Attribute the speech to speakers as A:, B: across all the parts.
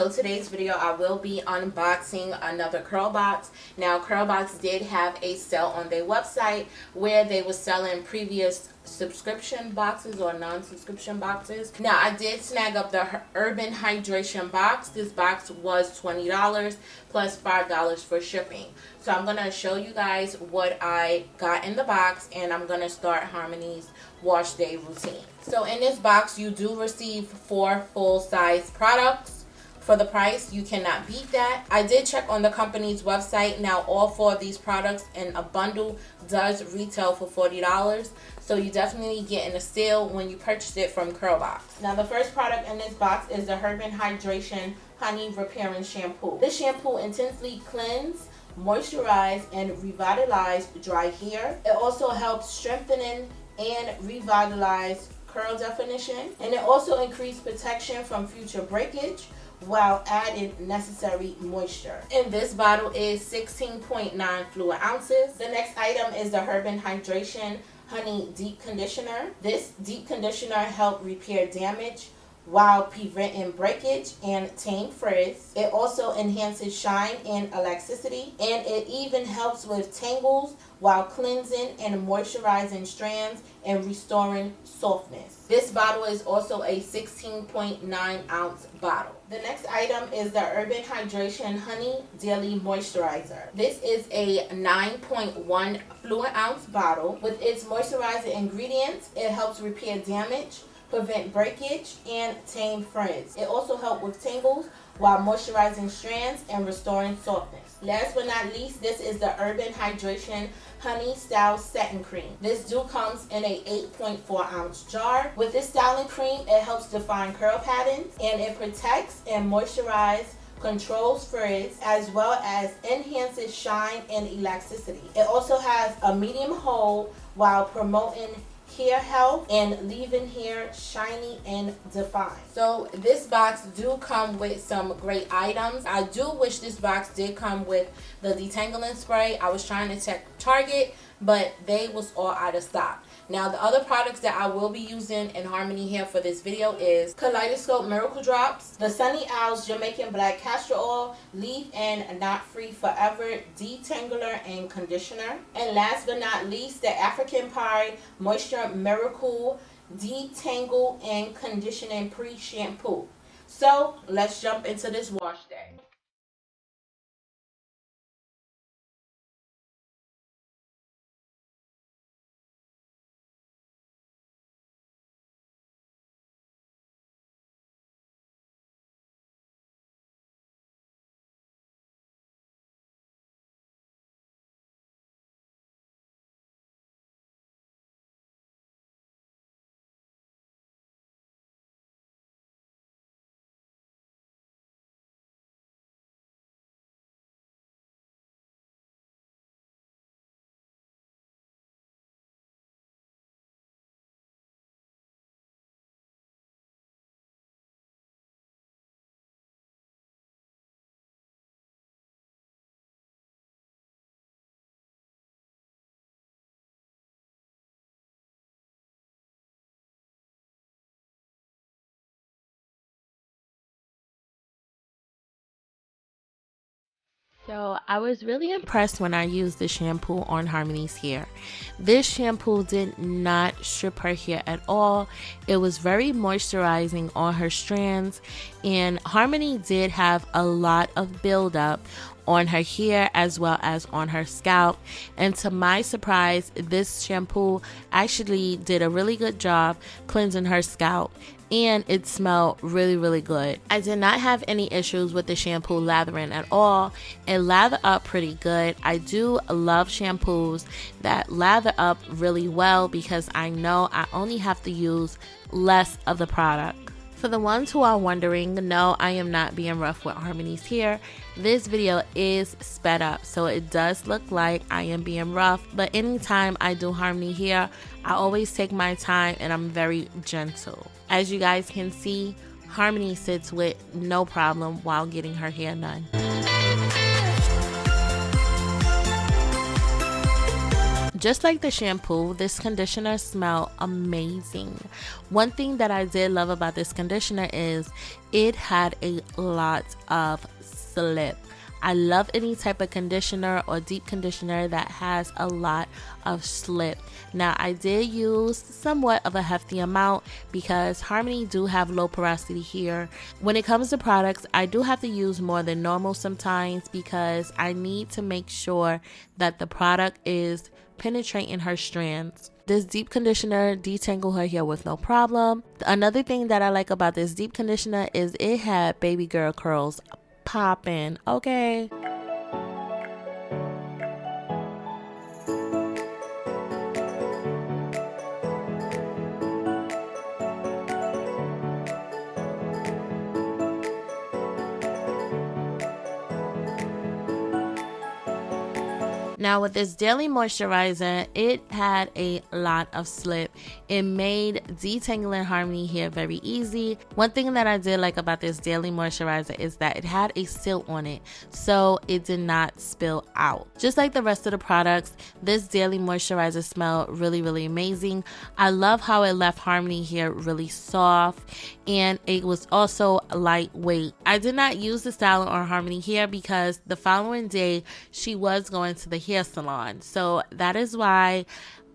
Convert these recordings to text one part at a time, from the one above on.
A: So today's video I will be unboxing another CurlBox. Now CurlBox did have a sale on their website where they were selling previous subscription boxes or non-subscription boxes. Now I did snag up the Urban Hydration box. This box was $20 plus $5 for shipping. So I'm going to show you guys what I got in the box, and I'm going to start Harmony's wash day routine. So in this box you do receive 4 full-size products. For the price, you cannot beat that. I did check on the company's website. Now all 4 of these products in a bundle does retail for $40. So you definitely get in a sale when you purchase it from CurlBox. Now the first product in this box is the Herbin Hydration Honey Repairing Shampoo. This shampoo intensely cleanses, moisturize, and revitalize dry hair. It also helps strengthening and revitalize curl definition, and it also increases protection from future breakage while adding necessary moisture. And this bottle is 16.9 fluid ounces. The next item is the Herbin Hydration Honey Deep Conditioner. This deep conditioner helps repair damage while preventing breakage and tame frizz. It also enhances shine and elasticity, and it even helps with tangles while cleansing and moisturizing strands and restoring softness. This bottle is also a 16.9 ounce bottle. The next item is the Urban Hydration Honey Daily Moisturizer. This is a 9.1 fluid ounce bottle. With its moisturizing ingredients, it helps repair damage, prevent breakage, and tame frizz. It also helps with tangles while moisturizing strands and restoring softness. Last but not least, this is the Urban Hydration Honey Style Setting Cream. This comes in a 8.4 ounce jar. With this styling cream, it helps define curl patterns, and it protects and moisturizes, controls frizz, as well as enhances shine and elasticity. It also has a medium hold while promoting hair health and leaving hair shiny and defined. So this box do come with some great items. I do wish this box did come with the detangling spray. I was trying to check Target, but they was all out of stock. Now the other products that I will be using in Harmony Hair for this video is Kaleidoscope Miracle Drops, the Sunny Owls Jamaican Black Castor Oil Leave and Knot Free Forever Detangler and Conditioner, and last but not least, the African Pie Moisture Miracle Detangle and Conditioning Pre-Shampoo. So let's jump into this wash day. So I was really impressed when I used the shampoo on Harmony's hair. This shampoo did not strip her hair at all. It was very moisturizing on her strands, and Harmony did have a lot of buildup on her hair as well as on her scalp, and to my surprise, this shampoo actually did a really good job cleansing her scalp, and it smelled really good. I did not have any issues with the shampoo lathering at all. It lathered up pretty good. I do love shampoos that lather up really well because I know I only have to use less of the product. For the ones who are wondering, no, I am not being rough with Harmony's hair. This video is sped up, so it does look like I am being rough, but anytime I do Harmony hair, I always take my time and I'm very gentle. As you guys can see, Harmony sits with no problem while getting her hair done. Just like the shampoo, this conditioner smelled amazing. One thing that I did love about this conditioner is it had a lot of slip. I love any type of conditioner or deep conditioner that has a lot of slip. Now, I did use somewhat of a hefty amount because Harmony do have low porosity hair. When it comes to products, I do have to use more than normal sometimes because I need to make sure that the product is penetrating her strands. This deep conditioner detangled her hair with no problem. Another thing that I like about this deep conditioner is it had baby girl curls popping, okay? Now with this daily moisturizer, it had a lot of slip. It made detangling Harmony hair very easy. One thing that I did like about this daily moisturizer is that it had a seal on it, so it did not spill out. Just like the rest of the products, this daily moisturizer smelled really, really amazing. I love how it left Harmony hair really soft, and it was also lightweight. I did not use the styler on Harmony hair because the following day she was going to the hair salon, so that is why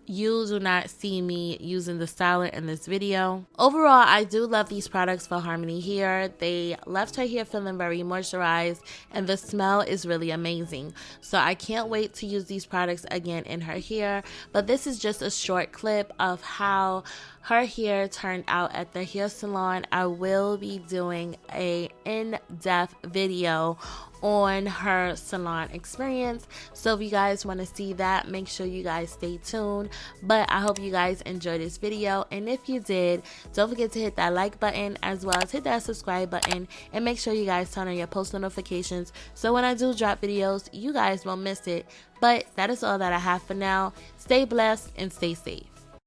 A: you do not see me using the styler in this video. Overall, I do love these products for Harmony hair. They left her hair feeling very moisturized, and the smell is really amazing. So I can't wait to use these products again in her hair. But this is just a short clip of how her hair turned out at the hair salon. I will be doing a in-depth video on her salon experience, so if you guys want to see that, make sure you guys stay tuned. But I hope you guys enjoyed this video, and if you did, don't forget to hit that like button as well as hit that subscribe button, and make sure you guys turn on your post notifications so when I do drop videos you guys won't miss it. But that is all that I have for now. Stay blessed and stay safe.